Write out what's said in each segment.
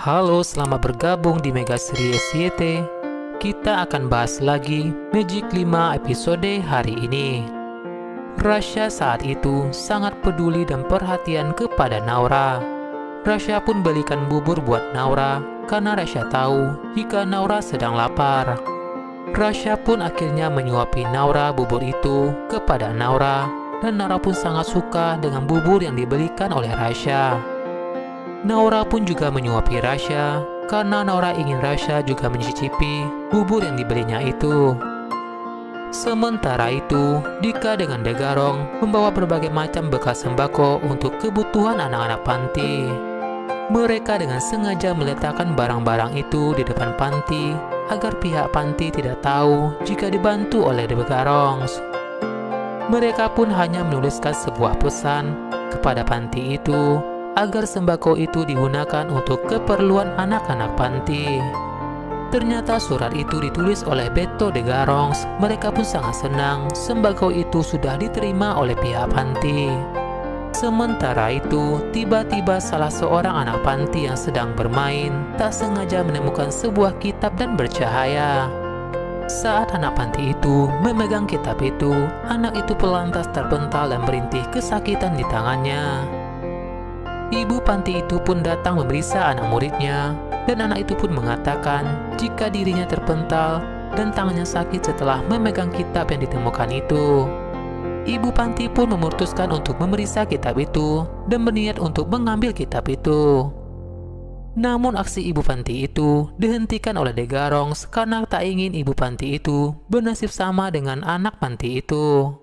Halo, selamat bergabung di Mega Series YT. Kita akan bahas lagi Magic 5 episode hari ini. Rasha saat itu sangat peduli dan perhatian kepada Naura. Rasha pun belikan bubur buat Naura karena Rasha tahu jika Naura sedang lapar. Rasha pun akhirnya menyuapi Naura bubur itu kepada Naura, dan Naura pun sangat suka dengan bubur yang dibelikan oleh Rasha. Naura pun juga menyuapi Rasha karena Naura ingin Rasha juga mencicipi bubur yang dibelinya itu. Sementara itu, Dika dengan Degarong membawa berbagai macam bekal sembako untuk kebutuhan anak-anak panti. Mereka dengan sengaja meletakkan barang-barang itu di depan panti agar pihak panti tidak tahu jika dibantu oleh Degarong. Mereka pun hanya menuliskan sebuah pesan kepada panti itu agar sembako itu digunakan untuk keperluan anak-anak panti. Ternyata surat itu ditulis oleh Beto Degarong. Mereka pun sangat senang sembako itu sudah diterima oleh pihak panti. Sementara itu, tiba-tiba salah seorang anak panti yang sedang bermain tak sengaja menemukan sebuah kitab dan bercahaya. Saat anak panti itu memegang kitab itu, anak itu pelantas terpental dan merintih kesakitan di tangannya. Ibu panti itu pun datang memeriksa anak muridnya, dan anak itu pun mengatakan jika dirinya terpental dan tangannya sakit setelah memegang kitab yang ditemukan itu. Ibu panti pun memutuskan untuk memeriksa kitab itu dan berniat untuk mengambil kitab itu. Namun aksi ibu panti itu dihentikan oleh Degarong karena tak ingin ibu panti itu bernasib sama dengan anak panti itu.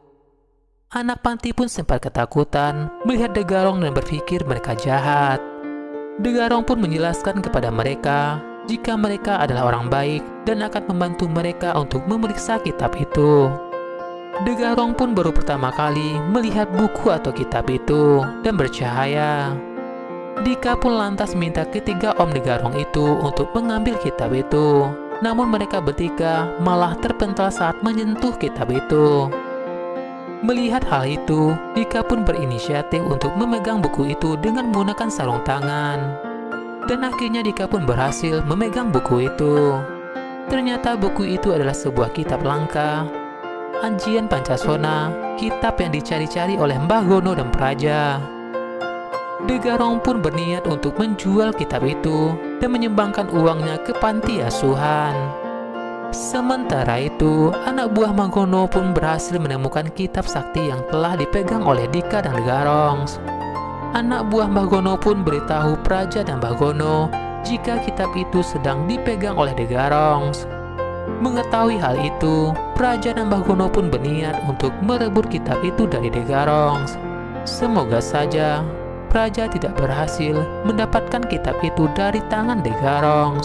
Anak panti pun sempat ketakutan melihat Degarong dan berpikir mereka jahat. Degarong pun menjelaskan kepada mereka jika mereka adalah orang baik dan akan membantu mereka untuk memeriksa kitab itu. Degarong pun baru pertama kali melihat buku atau kitab itu dan bercahaya. Dika pun lantas minta ketiga Om Degarong itu untuk mengambil kitab itu. Namun mereka bertiga malah terpental saat menyentuh kitab itu. Melihat hal itu, Dika pun berinisiatif untuk memegang buku itu dengan menggunakan sarung tangan. Dan akhirnya Dika pun berhasil memegang buku itu. Ternyata buku itu adalah sebuah kitab langka, Ajian Pancasona, kitab yang dicari-cari oleh Mbah Gono dan Praja. Degarong pun berniat untuk menjual kitab itu dan menyumbangkan uangnya ke panti asuhan. Sementara itu, anak buah Mbah Gono pun berhasil menemukan kitab sakti yang telah dipegang oleh Dika dan Degarong. Anak buah Mbah Gono pun beritahu Praja dan Mbah Gono jika kitab itu sedang dipegang oleh Degarong. Mengetahui hal itu, Praja dan Mbah Gono pun berniat untuk merebut kitab itu dari Degarong. Semoga saja Praja tidak berhasil mendapatkan kitab itu dari tangan Degarong.